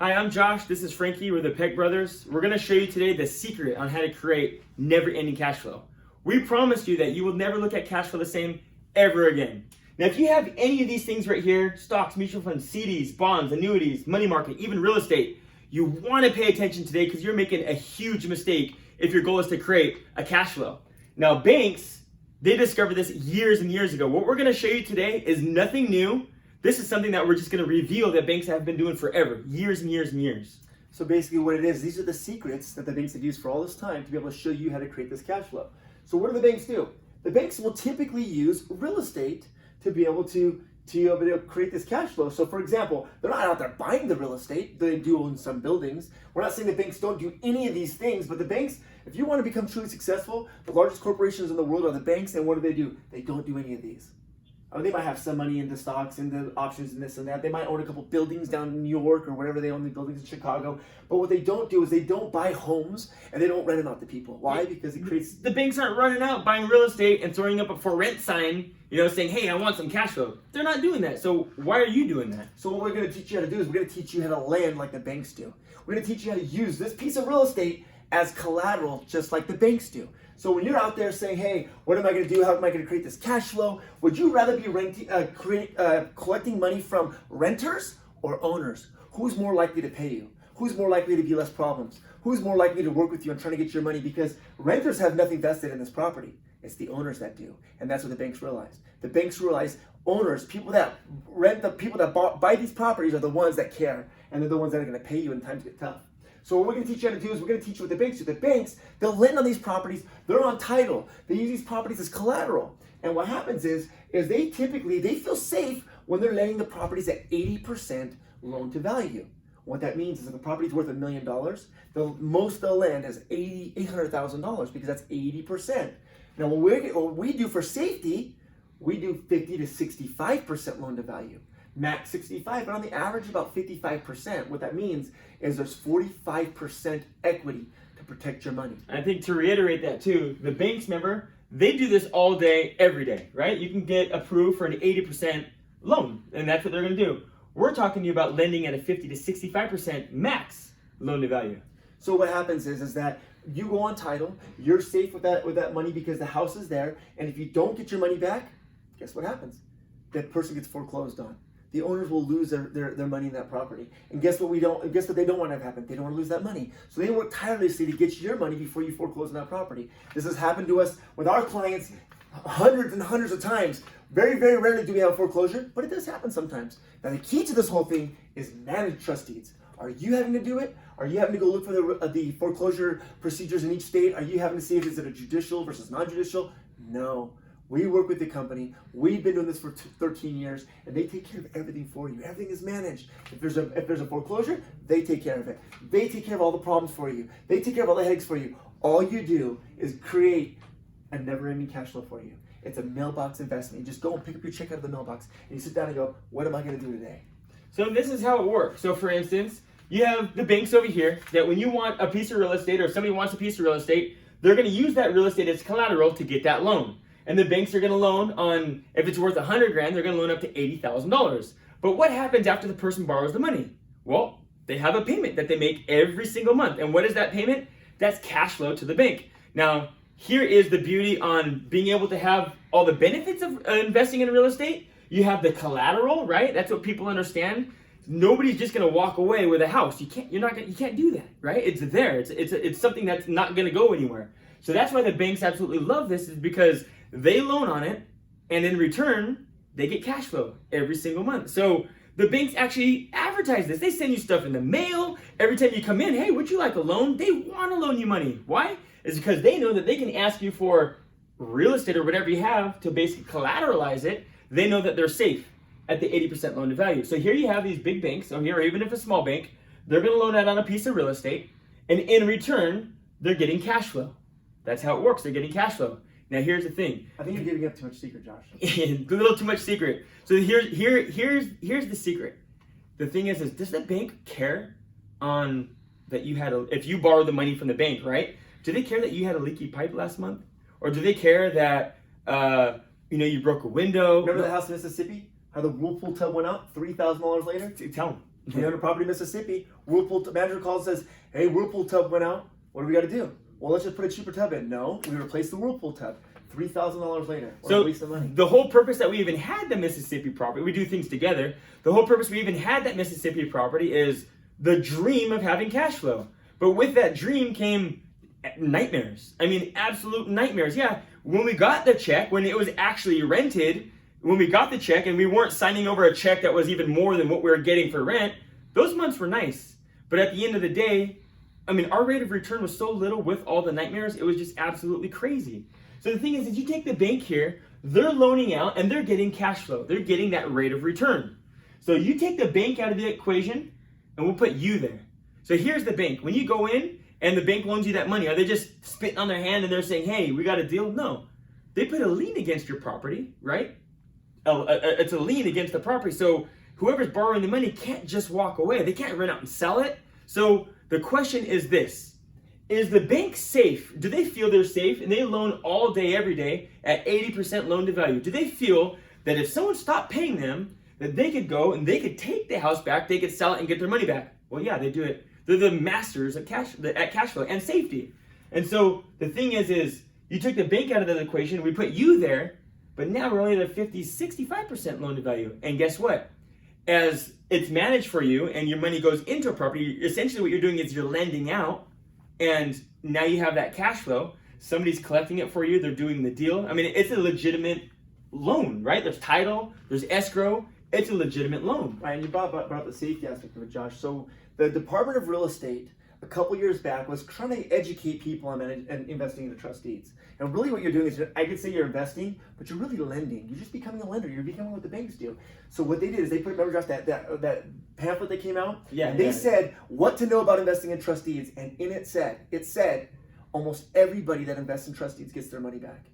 Hi, I'm Josh. This is Frankie. We're the Peck Brothers. We're going to show you today the secret on how to create never-ending cash flow. We promise you that you will never look at cash flow the same ever again. Now, if you have any of these things right here, stocks, mutual funds, CDs, bonds, annuities, money market, even real estate, you want to pay attention today because you're making a huge mistake if your goal is to create a cash flow. Now, banks, they discovered this years and years ago. What we're going to show you today is nothing new. This is something that we're just going to reveal that banks have been doing forever, years and years and years. So basically what it is, these are the secrets that the banks have used for all this time to be able to show you how to create this cash flow. So what do the banks do? The banks will typically use real estate to be able to create this cash flow. So for example, they're not out there buying the real estate. They do own some buildings. We're not saying the banks don't do any of these things, but the banks, if you want to become truly successful, the largest corporations in the world are the banks, and what do? They don't do any of these. They might have some money in the stocks and the options and this and that. They might own a couple buildings down in New York or whatever they own, the buildings in Chicago. But what they don't do is they don't buy homes and they don't rent them out to people. Why? Because it creates... The banks aren't running out buying real estate and throwing up a for rent sign, saying, hey, I want some cash flow. They're not doing that. So why are you doing that? So what we're going to teach you how to do is we're going to teach you how to lend like the banks do. We're going to teach you how to use this piece of real estate as collateral just like the banks do. So when you're out there saying, hey, what am I going to do? How am I going to create this cash flow? Would you rather be collecting money from renters or owners? Who's more likely to pay you? Who's more likely to be less problems? Who's more likely to work with you and trying to get your money? Because renters have nothing vested in this property. It's the owners that do. And that's what the banks realize. The banks realize owners, people that rent, the people that buy these properties are the ones that care. And they're the ones that are going to pay you when times get tough. So what we're going to teach you how to do is we're going to teach you what the banks do. The banks, they'll lend on these properties. They're on title. They use these properties as collateral. And what happens is they feel safe when they're lending the properties at 80% loan to value. What that means is if the property's worth $1 million, the most they'll lend is $800,000 because that's 80%. Now what we do for safety, we do 50 to 65% loan to value. Max 65, but on the average about 55%. What that means is there's 45% equity to protect your money. I think to reiterate that too, the banks, remember, they do this all day, every day, right? You can get approved for an 80% loan, and that's what they're going to do. We're talking to you about lending at a 50 to 65% max loan to value. So what happens is that you go on title, you're safe with that money because the house is there, and if you don't get your money back, guess what happens? That person gets foreclosed on. The owners will lose their money in that property. And guess what they don't want to have happen? They don't want to lose that money. So they work tirelessly to get your money before you foreclose on that property. This has happened to us with our clients hundreds and hundreds of times. Very, very rarely do we have a foreclosure, but it does happen sometimes. Now the key to this whole thing is managed trust deeds. Are you having to do it? Are you having to go look for the foreclosure procedures in each state? Are you having to see if it's a judicial versus non-judicial? No. We work with the company. We've been doing this for 13 years, and they take care of everything for you. Everything is managed. If there's a foreclosure, they take care of it. They take care of all the problems for you. They take care of all the headaches for you. All you do is create a never-ending cash flow for you. It's a mailbox investment. You just go and pick up your check out of the mailbox, and you sit down and go, what am I going to do today? So this is how it works. So for instance, you have the banks over here that when you want a piece of real estate or somebody wants a piece of real estate, they're going to use that real estate as collateral to get that loan. And the banks are going to loan on, if it's worth $100,000, they're going to loan up to $80,000. But what happens after the person borrows the money? Well, they have a payment that they make every single month. And what is that payment? That's cash flow to the bank. Now, here is the beauty on being able to have all the benefits of investing in real estate. You have the collateral, right? That's what people understand. Nobody's just going to walk away with a house. You can't do that, right? It's there. It's something that's not going to go anywhere. So that's why the banks absolutely love this, is because they loan on it, and in return, they get cash flow every single month. So the banks actually advertise this. They send you stuff in the mail. Every time you come in, hey, would you like a loan? They want to loan you money. Why? It's because they know that they can ask you for real estate or whatever you have to basically collateralize it. They know that they're safe at the 80% loan to value. So here you have these big banks, or here, even if a small bank, they're going to loan out on a piece of real estate, and in return, they're getting cash flow. That's how it works. They're getting cash flow. Now here's the thing. I think you're giving up too much secret, Josh. A little too much secret. So here's the secret. The thing is does the bank care on that you had if you borrowed the money from the bank, right? Do they care that you had a leaky pipe last month? Or do they care that you broke a window? Remember the house in Mississippi? How the whirlpool tub went out $3,000 later? Tell them. 300 property Mississippi. Whirlpool manager calls and says, hey, Whirlpool tub went out. What do we got to do? Well, let's just put a cheaper tub in. No, we replaced the Whirlpool tub. $3,000 later. So waste of money. The whole purpose that we even had the Mississippi property, we do things together. The whole purpose we even had that Mississippi property is the dream of having cash flow. But with that dream came nightmares. I mean, absolute nightmares. Yeah, when we got the check, when it was actually rented, when we got the check and we weren't signing over a check that was even more than what we were getting for rent, those months were nice. But at the end of the day, I mean, our rate of return was so little with all the nightmares, it was just absolutely crazy. So the thing is, if you take the bank here, they're loaning out and they're getting cash flow. They're getting that rate of return. So you take the bank out of the equation and we'll put you there. So here's the bank. When you go in and the bank loans you that money, are they just spitting on their hand and they're saying, hey, we got a deal? No. They put a lien against your property, right? It's a lien against the property. So whoever's borrowing the money can't just walk away. They can't run out and sell it. So the question is this. Is the bank safe? Do they feel they're safe and they loan all day, every day at 80% loan to value? Do they feel that if someone stopped paying them, that they could go and they could take the house back, they could sell it and get their money back? Well, yeah, they do it. They're the masters at cash flow and safety. And so the thing is you took the bank out of the equation, we put you there, but now we're only at a 50, 65% loan to value. And guess what? As it's managed for you and your money goes into a property, essentially what you're doing is you're lending out. And now you have that cash flow. Somebody's collecting it for you. They're doing the deal. I mean, it's a legitimate loan, right? There's title, there's escrow. It's a legitimate loan. Right, and you brought up the safety aspect of it, Josh. So the Department of Real Estate, a couple years back, was trying to educate people on investing in the trust deeds. And really what you're doing is, I could say you're investing, but you're really lending. You're just becoming a lender. You're becoming what the banks do. So what they did is they put, remember Josh, that pamphlet that came out? Yeah. And they said what to know about investing in trust deeds. And in it said, almost everybody that invests in trust deeds gets their money back.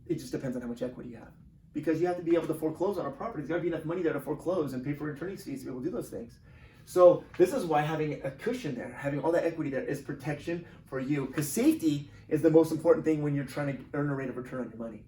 It just depends on how much equity you have. Because you have to be able to foreclose on a property. There's got to be enough money there to foreclose and pay for attorney's fees to be able to do those things. So this is why having a cushion there, having all that equity there is protection for you. Because safety is the most important thing when you're trying to earn a rate of return on your money.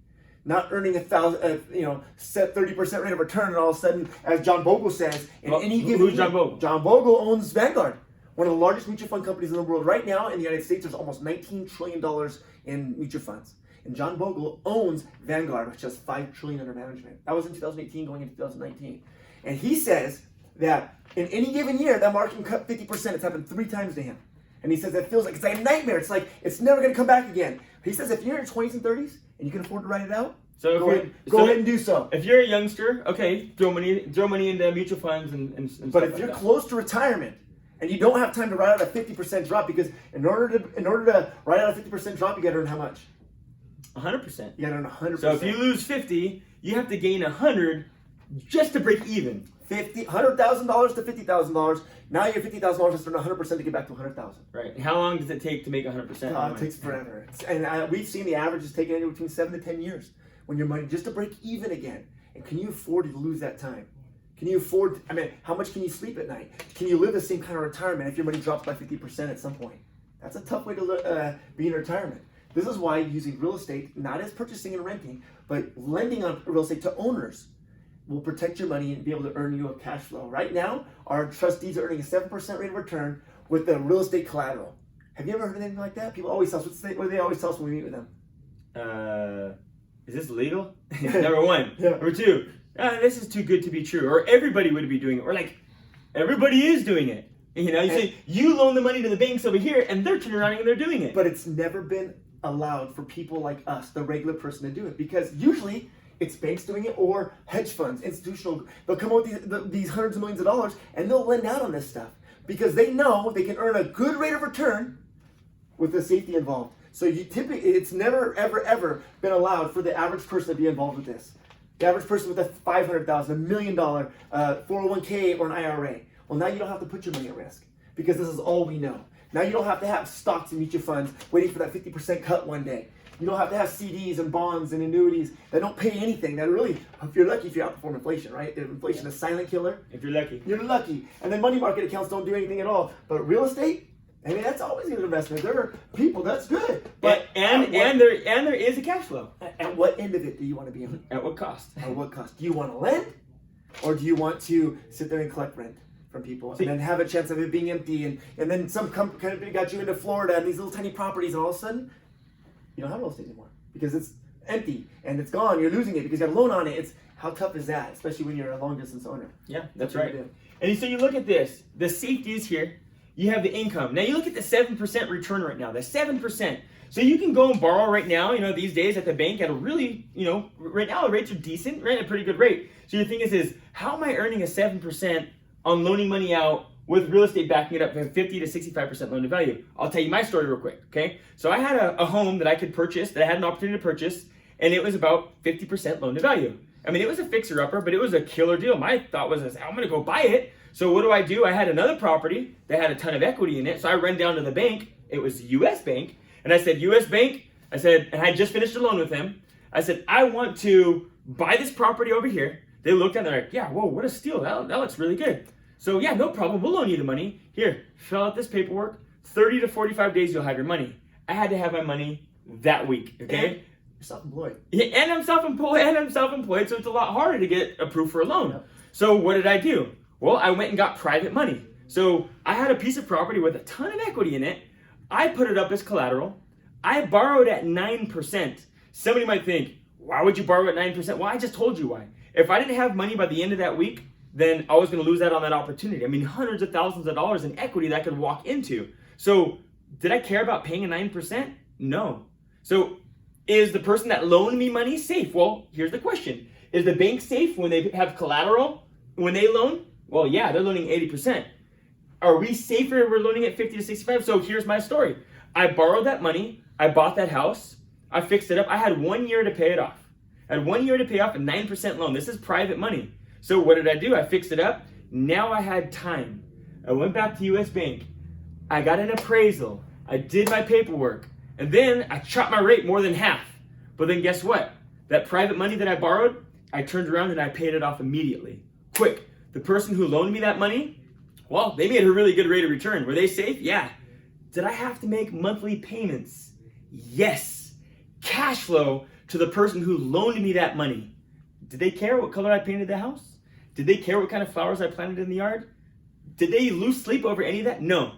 Not earning set 30% rate of return, and all of a sudden, as John Bogle says, who's John Bogle? John Bogle owns Vanguard, one of the largest mutual fund companies in the world. Right now in the United States, there's almost $19 trillion in mutual funds. And John Bogle owns Vanguard, which has $5 trillion under management. That was in 2018 going into 2019. And he says that in any given year, that market can cut 50%. It's happened 3 times to him. And he says that feels like it's like a nightmare. It's like it's never going to come back again. He says if you're in your 20s and 30s and you can afford to write it out, so go ahead and do so. If you're a youngster, okay, throw money into mutual funds and but if you're close to retirement and you don't have time to write out a 50% drop, because in order to write out a 50% drop, you got to earn how much? 100%. You got to earn 100%. So if you lose 50, you have to gain 100 just to break even. $100,000 to $50,000. Now you're $50,000 has to earn 100% to get back to $100,000. Right. How long does it take to make 100%? It takes forever. And we've seen the average is taking anywhere between 7 to 10 years when your money just to break even again. And can you afford to lose that time? Can you afford? I mean, how much can you sleep at night? Can you live the same kind of retirement if your money drops by 50% at some point? That's a tough way to be in retirement. This is why using real estate, not as purchasing and renting, but lending on real estate to owners, will protect your money and be able to earn you a cash flow. Right now, our trustees are earning a 7% rate of return with the real estate collateral. Have you ever heard of anything like that? People always tell us, what do they always tell us when we meet with them? Is this legal? Number one. Yeah. Number two, this is too good to be true. Or everybody would be doing it. Or like, everybody is doing it. You know, you say, you loan the money to the banks over here, and they're turning around and they're doing it. But it's never been allowed for people like us, the regular person, to do it. Because usually, it's banks doing it or hedge funds, institutional. They'll come out with these hundreds of millions of dollars and they'll lend out on this stuff because they know they can earn a good rate of return with the safety involved. So it's never, ever been allowed for the average person to be involved with this. The average person with a $500,000, $1 million 401k or an IRA. Well, now you don't have to put your money at risk because this is all we know. Now you don't have to have stocks and mutual funds waiting for that 50% cut one day. You don't have to have CDs and bonds and annuities that don't pay anything. That really, if you're lucky, if you outperform inflation, right? Inflation is a silent killer. If you're lucky. You're lucky. And then money market accounts don't do anything at all. But real estate, I mean, that's always a good investment. There are people, that's good. But and there is a cash flow. At what end of it do you want to be in? At what cost? At what cost? Do you want to lend? Or do you want to sit there and collect rent from people, and then have a chance of it being empty, and then some company got you into Florida and these little tiny properties, and all of a sudden, you don't have real estate anymore because it's empty and it's gone. You're losing it because you have a loan on it. It's how tough is that, especially when you're a long distance owner? Yeah, that's right. And so you look at this. The safety is here. You have the income. Now you look at the 7% return right now. The 7%. So you can go and borrow right now, these days at the bank at a really, right now the rates are decent, right? At a pretty good rate. So your thing is how am I earning a 7% on loaning money out with real estate backing it up for 50 to 65% loan to value? I'll tell you my story real quick, okay? So I had a home that I could purchase, that I had an opportunity to purchase, and it was about 50% loan to value. I mean, it was a fixer-upper, but it was a killer deal. My thought was, I'm gonna go buy it. So what do? I had another property that had a ton of equity in it. So I ran down to the bank. It was US Bank. And I said, US Bank, and I had just finished a loan with them. I said, I want to buy this property over here. They looked at it and they're like, yeah, whoa, what a steal. That looks really good. So yeah, no problem. We'll loan you the money. Here, fill out this paperwork. 30 to 45 days, you'll have your money. I had to have my money that week, okay? And you're self-employed. Yeah, and I'm self-employed, so it's a lot harder to get approved for a loan. Yeah. So what did I do? Well, I went and got private money. So I had a piece of property with a ton of equity in it. I put it up as collateral. I borrowed at 9%. Somebody might think, why would you borrow at 9%? Well, I just told you why. If I didn't have money by the end of that week, then I was going to lose out on that opportunity. I mean, hundreds of thousands of dollars in equity that I could walk into. So did I care about paying a 9%? No. So is the person that loaned me money safe? Well, here's the question. Is the bank safe when they have collateral when they loan? Well, yeah, they're loaning 80%. Are we safer if we're loaning at 50 to 65? So here's my story. I borrowed that money. I bought that house. I fixed it up. I had 1 year to pay it off. I had 1 year to pay off a 9% loan. This is private money. So what did I do? I fixed it up. Now I had time. I went back to US Bank. I got an appraisal. I did my paperwork. And then I chopped my rate more than half. But then guess what? That private money that I borrowed, I turned around and I paid it off immediately. Quick. The person who loaned me that money, well, they made a really good rate of return. Were they safe? Yeah. Did I have to make monthly payments? Yes. Cash flow to the person who loaned me that money. Did they care what color I painted the house? Did they care what kind of flowers I planted in the yard? Did they lose sleep over any of that? No.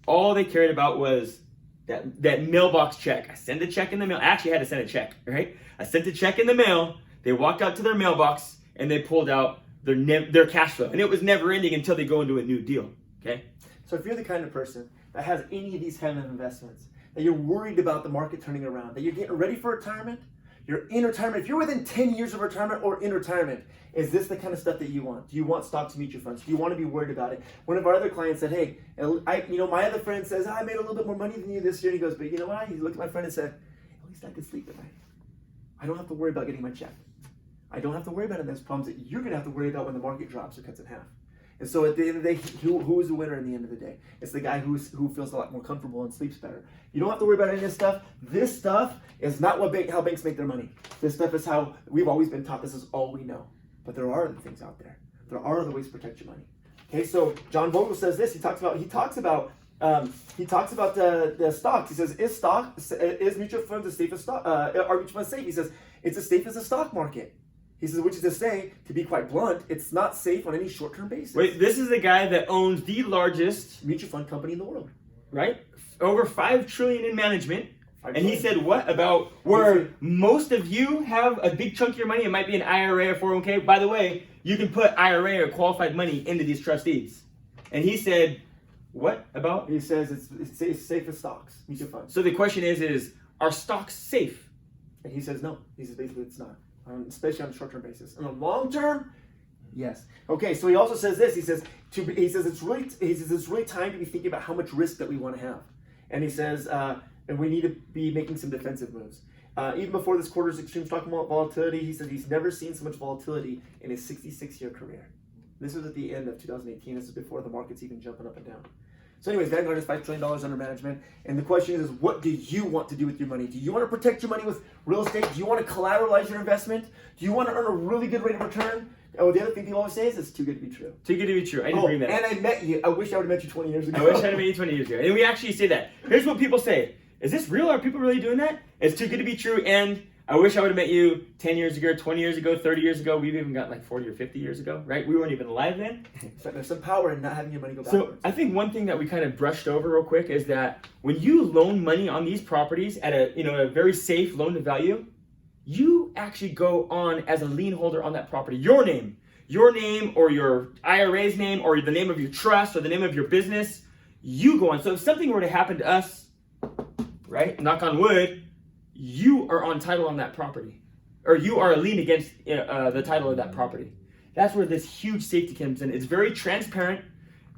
All they cared about was that mailbox check. I sent a check in the mail. I actually had to send a check, right? I sent a check in the mail. They walked out to their mailbox and they pulled out their cash flow. And it was never ending until they go into a new deal, okay? So if you're the kind of person that has any of these kind of investments, that you're worried about the market turning around, that you're getting ready for retirement, you're in retirement, if you're within 10 years of retirement or in retirement, is this the kind of stuff that you want? Do you want stocks and mutual funds? Do you want to be worried about it? One of our other clients said, hey, my other friend says, I made a little bit more money than you this year. And he goes, but you know what? He looked at my friend and said, at least I can sleep at night. I don't have to worry about getting my check. I don't have to worry about it. There's problems that you're going to have to worry about when the market drops or cuts in half. And so at the end of the day, who is the winner in the end of the day? It's the guy who feels a lot more comfortable and sleeps better. You don't have to worry about any of this stuff. This stuff is not how banks make their money. This stuff is how we've always been taught. This is all we know. But there are other things out there. There are other ways to protect your money. Okay, so John Vogel says this. He talks about the stocks. He says, is mutual funds the safest stock? Are mutual funds safe? He says it's as safe as the stock market. He says, which is to say, to be quite blunt, it's not safe on any short-term basis. Wait, this is the guy that owns the largest mutual fund company in the world, right? Over $5 trillion in management. And he said, what about where most of you have a big chunk of your money? It might be an IRA or 401k. By the way, you can put IRA or qualified money into these trustees. And he said, what about? He says it's safe as stocks, mutual funds. So the question is are stocks safe? And he says no. He says basically it's not. Especially on a short-term basis. On a long-term, yes. Okay, so he also says this. He says it's really time to be thinking about how much risk that we want to have, and he says and we need to be making some defensive moves. Even before this quarter's extreme stock volatility, he said he's never seen so much volatility in his 66-year career. This was at the end of 2018. This is before the market's even jumping up and down. So anyways, Vanguard has $5 trillion under management. And the question is, what do you want to do with your money? Do you want to protect your money with real estate? Do you want to collateralize your investment? Do you want to earn a really good rate of return? Oh, the other thing people always say is it's too good to be true. Too good to be true. I didn't bring that up. And I met you. I wish I would have met you 20 years ago. I wish I had met you 20 years ago. And we actually say that. Here's what people say. Is this real? Are people really doing that? It's too good to be true. And I wish I would have met you 10 years ago, 20 years ago, 30 years ago. We've even got like 40 or 50 years ago, right? We weren't even alive then. So there's some power in not having your money go backwards. So I think one thing that we kind of brushed over real quick is that when you loan money on these properties at a very safe loan to value, you actually go on as a lien holder on that property. Your name or your IRA's name or the name of your trust or the name of your business, you go on. So if something were to happen to us, right, knock on wood, you are on title on that property, or you are a lien against the title of that property. That's where this huge safety comes in. It's very transparent,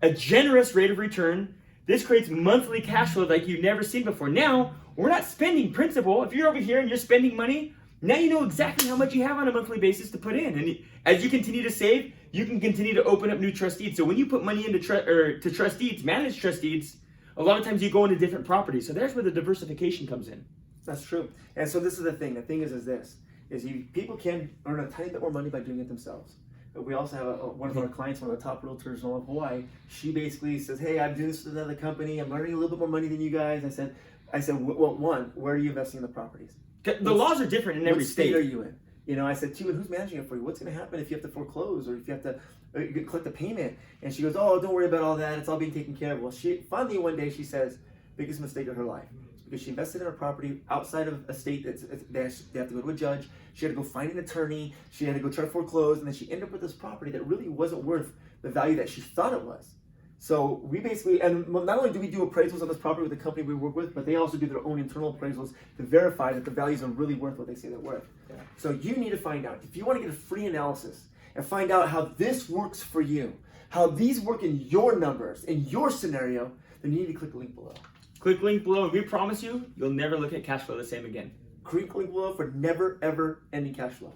a generous rate of return. This creates monthly cash flow like you've never seen before. Now, we're not spending principal. If you're over here and you're spending money, now you know exactly how much you have on a monthly basis to put in. And as you continue to save, you can continue to open up new trust deeds. So when you put money into to trust deeds, managed trust deeds, a lot of times you go into different properties. So there's where the diversification comes in. That's true. And so this is the thing. The thing is people can earn a tiny bit more money by doing it themselves. But we also have one of our clients, one of the top realtors in all of Hawaii. She basically says, hey, I'm doing this with another company. I'm earning a little bit more money than you guys. I said, well, one, where are you investing in the properties? The laws are different in every state. What state are you in? I said, two, and who's managing it for you? What's going to happen if you have to foreclose or if you have to collect a payment? And she goes, oh, don't worry about all that. It's all being taken care of. Well, finally one day she says, biggest mistake of her life. Because she invested in a property outside of a state they have to go to a judge. She had to go find an attorney. She had to go try to foreclose. And then she ended up with this property that really wasn't worth the value that she thought it was. So we basically, and not only do we do appraisals on this property with the company we work with, but they also do their own internal appraisals to verify that the values are really worth what they say they're worth. Yeah. So you need to find out. If you want to get a free analysis and find out how this works for you, how these work in your numbers, in your scenario, then you need to click the link below. Click link below, and we promise you'll never look at cash flow the same again. Click link below for never, ever ending cash flow.